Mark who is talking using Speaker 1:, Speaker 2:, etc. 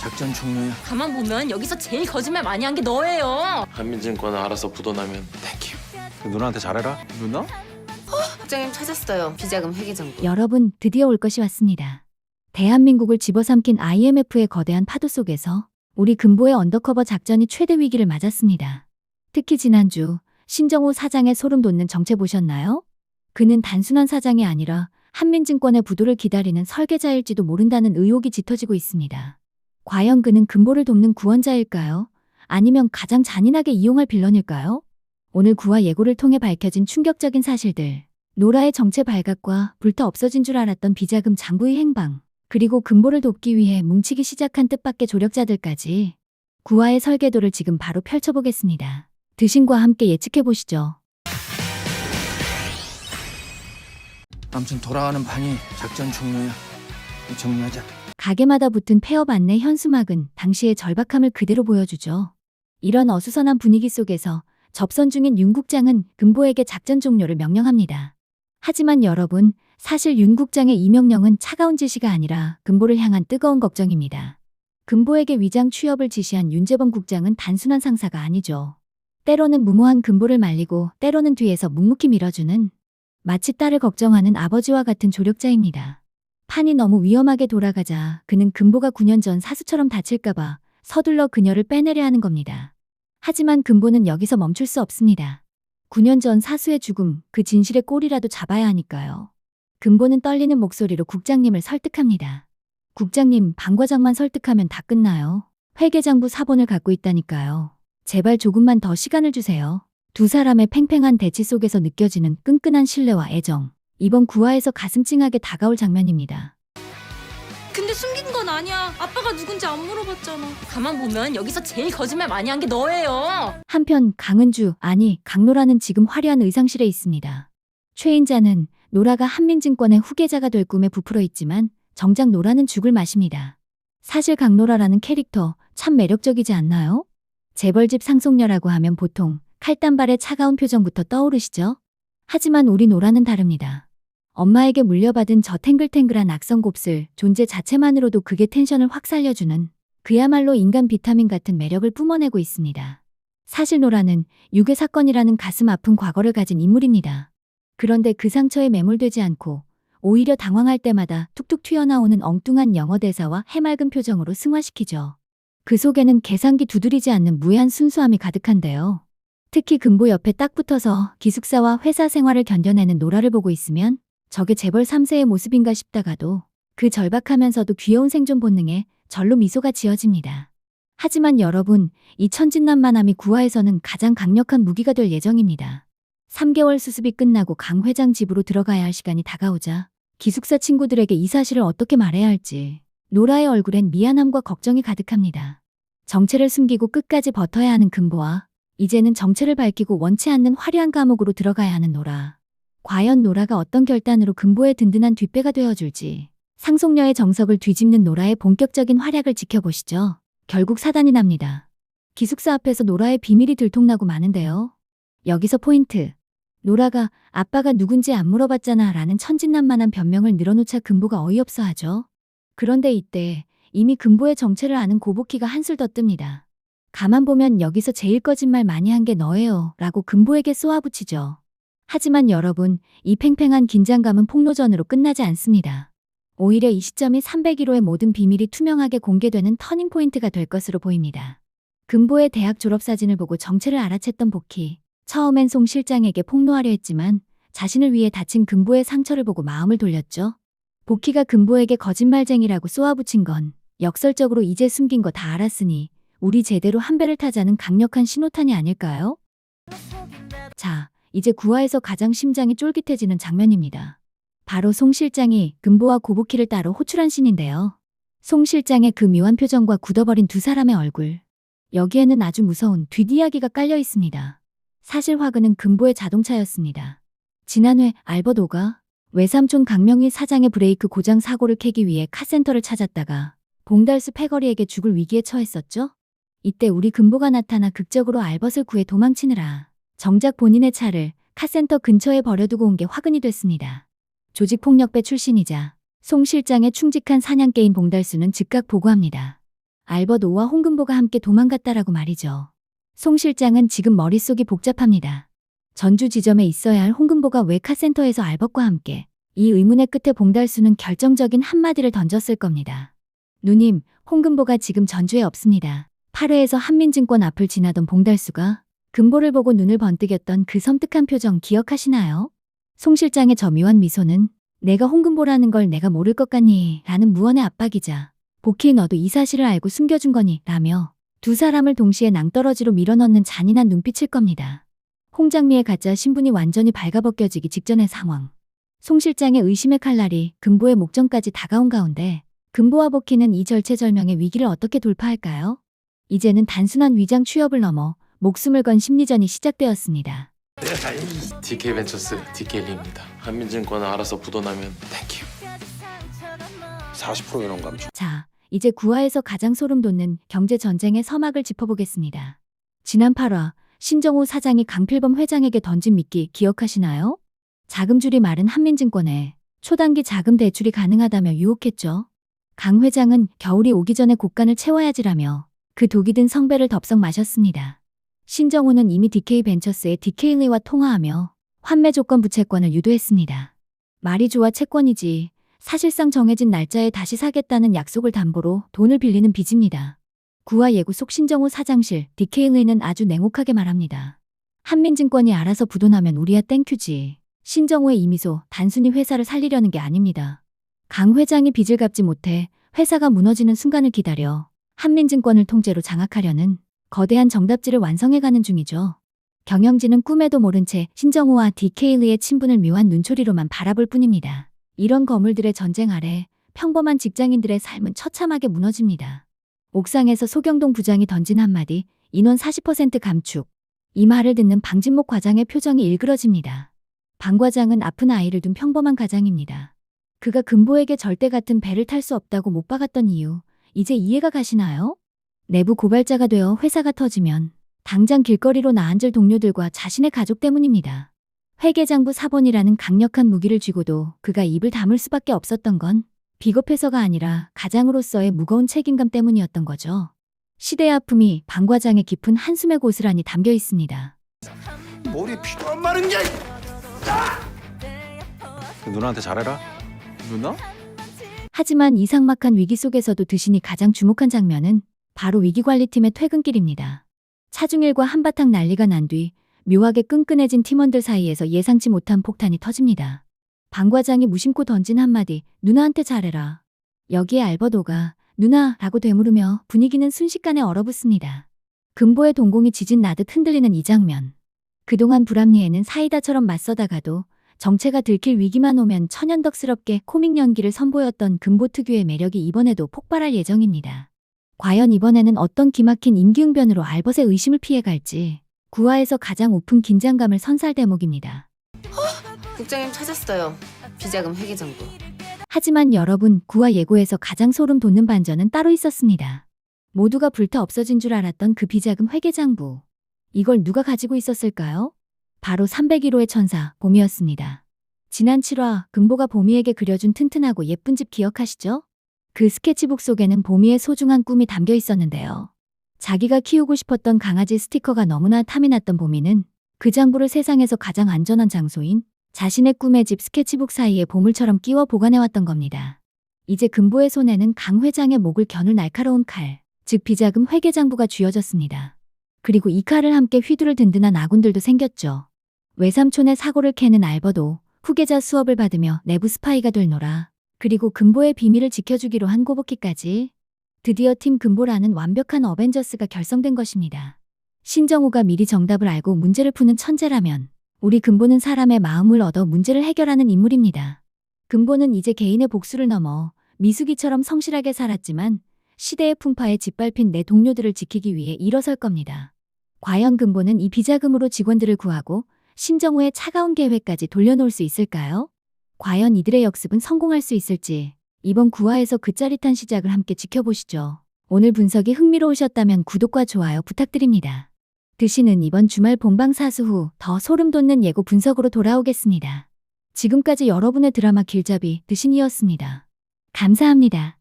Speaker 1: 작전 종료야.
Speaker 2: 가만 보면 여기서 제일 거짓말 많이 한 게 너예요.
Speaker 3: 한민증권은 알아서 부도나면 땡큐.
Speaker 1: 그 누나한테 잘해라. 누나?
Speaker 4: 국장님 찾았어요. 비자금 회계 정보.
Speaker 5: 여러분, 드디어 올 것이 왔습니다. 대한민국을 집어삼킨 IMF의 거대한 파도 속에서 우리 금보의 언더커버 작전이 최대 위기를 맞았습니다. 특히 지난주 신정호 사장의 소름 돋는 정체 보셨나요? 그는 단순한 사장이 아니라 한민증권의 부도를 기다리는 설계자일지도 모른다는 의혹이 짙어지고 있습니다. 과연 그는 금보를 돕는 구원자일까요? 아니면 가장 잔인하게 이용할 빌런일까요? 오늘 구화 예고를 통해 밝혀진 충격적인 사실들, 노라의 정체 발각과 불타 없어진 줄 알았던 비자금 장부의 행방, 그리고 금보를 돕기 위해 뭉치기 시작한 뜻밖의 조력자들까지 구화의 설계도를 지금 바로 펼쳐보겠습니다. 드신과 함께 예측해보시죠.
Speaker 1: 아무튼 돌아가는 판이 작전 종료야. 정리하자.
Speaker 5: 가게마다 붙은 폐업 안내 현수막은 당시의 절박함을 그대로 보여주죠. 이런 어수선한 분위기 속에서 접선 중인 윤 국장은 금보에게 작전 종료를 명령합니다. 하지만 여러분, 사실 윤 국장의 이 명령은 차가운 지시가 아니라 금보를 향한 뜨거운 걱정입니다. 금보에게 위장 취업을 지시한 윤재범 국장은 단순한 상사가 아니죠. 때로는 무모한 금보를 말리고 때로는 뒤에서 묵묵히 밀어주는 마치 딸을 걱정하는 아버지와 같은 조력자입니다. 판이 너무 위험하게 돌아가자 그는 금보가 9년 전 사수처럼 다칠까봐 서둘러 그녀를 빼내려 하는 겁니다. 하지만 금보는 여기서 멈출 수 없습니다. 9년 전 사수의 죽음, 그 진실의 꼬리라도 잡아야 하니까요. 금보는 떨리는 목소리로 국장님을 설득합니다. 국장님, 방 과장만 설득하면 다 끝나요. 회계장부 사본을 갖고 있다니까요. 제발 조금만 더 시간을 주세요. 두 사람의 팽팽한 대치 속에서 느껴지는 끈끈한 신뢰와 애정. 이번 구화에서 가슴 찡하게 다가올 장면입니다.
Speaker 2: 근데 숨긴 건 아니야. 아빠가 누군지 안 물어봤잖아. 가만 보면 여기서 제일 거짓말 많이 한 게 너예요.
Speaker 5: 한편 강은주, 아니 강노라는 지금 화려한 의상실에 있습니다. 최인자는 노라가 한민증권의 후계자가 될 꿈에 부풀어 있지만 정작 노라는 죽을 맛입니다. 사실 강노라라는 캐릭터 참 매력적이지 않나요? 재벌집 상속녀라고 하면 보통 칼단발의 차가운 표정부터 떠오르시죠? 하지만 우리 노라는 다릅니다. 엄마에게 물려받은 저 탱글탱글한 악성 곱슬 존재 자체만으로도 그게 텐션을 확 살려주는 그야말로 인간 비타민 같은 매력을 뿜어내고 있습니다. 사실 노라는 유괴 사건이라는 가슴 아픈 과거를 가진 인물입니다. 그런데 그 상처에 매몰되지 않고 오히려 당황할 때마다 툭툭 튀어나오는 엉뚱한 영어 대사와 해맑은 표정으로 승화시키죠. 그 속에는 계산기 두드리지 않는 무해한 순수함이 가득한데요. 특히 금보 옆에 딱 붙어서 기숙사와 회사 생활을 견뎌내는 노라를 보고 있으면 저게 재벌 3세의 모습인가 싶다가도 그 절박하면서도 귀여운 생존 본능에 절로 미소가 지어집니다. 하지만 여러분, 이 천진난만함이 구화에서는 가장 강력한 무기가 될 예정입니다. 3개월 수습이 끝나고 강 회장 집으로 들어가야 할 시간이 다가오자 기숙사 친구들에게 이 사실을 어떻게 말해야 할지 노라의 얼굴엔 미안함과 걱정이 가득합니다. 정체를 숨기고 끝까지 버텨야 하는 금보와 이제는 정체를 밝히고 원치 않는 화려한 감옥으로 들어가야 하는 노라. 과연 노라가 어떤 결단으로 금보의 든든한 뒷배가 되어줄지 상속녀의 정석을 뒤집는 노라의 본격적인 활약을 지켜보시죠. 결국 사단이 납니다. 기숙사 앞에서 노라의 비밀이 들통나고 마는데요. 여기서 포인트. 노라가 아빠가 누군지 안 물어봤잖아 라는 천진난만한 변명을 늘어놓자 금보가 어이없어 하죠. 그런데 이때 이미 금보의 정체를 아는 고복희가 한술 더 뜹니다. 가만 보면 여기서 제일 거짓말 많이 한 게 너예요 라고 금보에게 쏘아붙이죠. 하지만 여러분, 이 팽팽한 긴장감은 폭로전으로 끝나지 않습니다. 오히려 이 시점이 301호의 모든 비밀이 투명하게 공개되는 터닝포인트가 될 것으로 보입니다. 금보의 대학 졸업사진을 보고 정체를 알아챘던 복희. 처음엔 송 실장에게 폭로하려 했지만 자신을 위해 다친 금보의 상처를 보고 마음을 돌렸죠. 복희가 금보에게 거짓말쟁이라고 쏘아붙인 건 역설적으로 이제 숨긴 거 다 알았으니 우리 제대로 한 배를 타자는 강력한 신호탄이 아닐까요? 자, 이제 구화에서 가장 심장이 쫄깃해지는 장면입니다. 바로 송 실장이 금보와 고복희를 따로 호출한 씬인데요. 송 실장의 그 묘한 표정과 굳어버린 두 사람의 얼굴. 여기에는 아주 무서운 뒷이야기가 깔려 있습니다. 사실 화근은 금보의 자동차였습니다. 지난해 알버도가 외삼촌 강명희 사장의 브레이크 고장 사고를 캐기 위해 카센터를 찾았다가 봉달수 패거리에게 죽을 위기에 처했었죠. 이때 우리 금보가 나타나 극적으로 알벗을 구해 도망치느라 정작 본인의 차를 카센터 근처에 버려두고 온 게 화근이 됐습니다. 조직폭력배 출신이자 송 실장의 충직한 사냥개인 봉달수는 즉각 보고합니다. 알버도와 홍금보가 함께 도망갔다라고 말이죠. 송 실장은 지금 머릿속이 복잡합니다. 전주 지점에 있어야 할 홍금보가 왜 카센터에서 알벗과 함께 이 의문의 끝에 봉달수는 결정적인 한마디를 던졌을 겁니다. 누님, 홍금보가 지금 전주에 없습니다. 8회에서 한민증권 앞을 지나던 봉달수가 금보를 보고 눈을 번뜩였던 그 섬뜩한 표정 기억하시나요? 송 실장의 저 묘한 미소는 내가 홍금보라는 걸 내가 모를 것 같니? 라는 무언의 압박이자 복희 너도 이 사실을 알고 숨겨준 거니? 라며 두 사람을 동시에 낭떠러지로 밀어넣는 잔인한 눈빛일 겁니다. 홍장미의 가짜 신분이 완전히 발가벗겨지기 직전의 상황. 송 실장의 의심의 칼날이 금보의 목전까지 다가온 가운데 금보와 복희는 이 절체절명의 위기를 어떻게 돌파할까요? 이제는 단순한 위장 취업을 넘어 목숨을 건 심리전이 시작되었습니다.
Speaker 3: DK벤처스 DK리입니다. 한민증권은 알아서 부도나면 땡큐.
Speaker 1: 40% 이런 감축.
Speaker 5: 자, 이제 구화에서 가장 소름 돋는 경제 전쟁의 서막을 짚어보겠습니다. 지난 8화 신정호 사장이 강필범 회장에게 던진 미끼 기억하시나요? 자금줄이 마른 한민증권에 초단기 자금 대출이 가능하다며 유혹했죠. 강 회장은 겨울이 오기 전에 곡간을 채워야지라며 그 독이 든 성배를 덥석 마셨습니다. 신정호는 이미 DK벤처스의 DK리와 통화하며 환매 조건 부채권을 유도했습니다. 말이 좋아 채권이지 사실상 정해진 날짜에 다시 사겠다는 약속을 담보로 돈을 빌리는 빚입니다. 구화 예고 속 신정호 사장실 DK리는 아주 냉혹하게 말합니다. 한민증권이 알아서 부도나면 우리야 땡큐지. 신정호의 이 미소 단순히 회사를 살리려는 게 아닙니다. 강 회장이 빚을 갚지 못해 회사가 무너지는 순간을 기다려 한민증권을 통째로 장악하려는 거대한 정답지를 완성해가는 중이죠. 경영진은 꿈에도 모른 채 신정호와 DK리의 친분을 묘한 눈초리로만 바라볼 뿐입니다. 이런 거물들의 전쟁 아래 평범한 직장인들의 삶은 처참하게 무너집니다. 옥상에서 소경동 부장이 던진 한마디, 인원 40% 감축. 이 말을 듣는 방진목 과장의 표정이 일그러집니다. 방 과장은 아픈 아이를 둔 평범한 가장입니다. 그가 금보에게 절대 같은 배를 탈 수 없다고 못 박았던 이유, 이제 이해가 가시나요? 내부 고발자가 되어 회사가 터지면 당장 길거리로 나앉을 동료들과 자신의 가족 때문입니다. 회계장부 사본이라는 강력한 무기를 쥐고도 그가 입을 다물 수밖에 없었던 건 비겁해서가 아니라 가장으로서의 무거운 책임감 때문이었던 거죠. 시대의 아픔이 방 과장의 깊은 한숨에 고스란히 담겨 있습니다.
Speaker 1: 머리에 필요한 말은 게. 누나한테 잘해라. 누나?
Speaker 5: 하지만 이 삭막한 위기 속에서도 드신이 가장 주목한 장면은 바로 위기관리팀의 퇴근길입니다. 차중일과 한바탕 난리가 난 뒤 묘하게 끈끈해진 팀원들 사이에서 예상치 못한 폭탄이 터집니다. 방 과장이 무심코 던진 한마디, 누나한테 잘해라. 여기에 알버도가 누나라고 되물으며 분위기는 순식간에 얼어붙습니다. 금보의 동공이 지진 나듯 흔들리는 이 장면. 그동안 불합리에는 사이다처럼 맞서다가도 정체가 들킬 위기만 오면 천연덕스럽게 코믹 연기를 선보였던 금보 특유의 매력이 이번에도 폭발할 예정입니다. 과연 이번에는 어떤 기막힌 임기응변으로 알벗의 의심을 피해갈지 구화에서 가장 오픈 긴장감을 선사할 대목입니다.
Speaker 4: 국장님 찾았어요. 비자금 회계장부.
Speaker 5: 하지만 여러분, 구화 예고에서 가장 소름 돋는 반전은 따로 있었습니다. 모두가 불타 없어진 줄 알았던 그 비자금 회계장부. 이걸 누가 가지고 있었을까요? 바로 301호의 천사, 봄이었습니다. 지난 7화, 금보가 봄이에게 그려준 튼튼하고 예쁜 집 기억하시죠? 그 스케치북 속에는 봄이의 소중한 꿈이 담겨 있었는데요. 자기가 키우고 싶었던 강아지 스티커가 너무나 탐이 났던 봄이는 그 장부를 세상에서 가장 안전한 장소인 자신의 꿈의 집 스케치북 사이에 보물처럼 끼워 보관해왔던 겁니다. 이제 금보의 손에는 강 회장의 목을 겨눌 날카로운 칼, 즉 비자금 회계장부가 쥐어졌습니다. 그리고 이 칼을 함께 휘두를 든든한 아군들도 생겼죠. 외삼촌의 사고를 캐는 알버도, 후계자 수업을 받으며 내부 스파이가 될 노라, 그리고 금보의 비밀을 지켜주기로 한 고복희까지 드디어 팀 금보라는 완벽한 어벤져스가 결성된 것입니다. 신정호가 미리 정답을 알고 문제를 푸는 천재라면 우리 금보는 사람의 마음을 얻어 문제를 해결하는 인물입니다. 금보는 이제 개인의 복수를 넘어 미숙이처럼 성실하게 살았지만 시대의 풍파에 짓밟힌 내 동료들을 지키기 위해 일어설 겁니다. 과연 금보는 이 비자금으로 직원들을 구하고 신정호의 차가운 계획까지 돌려놓을 수 있을까요? 과연 이들의 역습은 성공할 수 있을지 이번 9화에서 그 짜릿한 시작을 함께 지켜보시죠. 오늘 분석이 흥미로우셨다면 구독과 좋아요 부탁드립니다. 드시는 이번 주말 본방사수 후 더 소름 돋는 예고 분석으로 돌아오겠습니다. 지금까지 여러분의 드라마 길잡이 드신이었습니다. 감사합니다.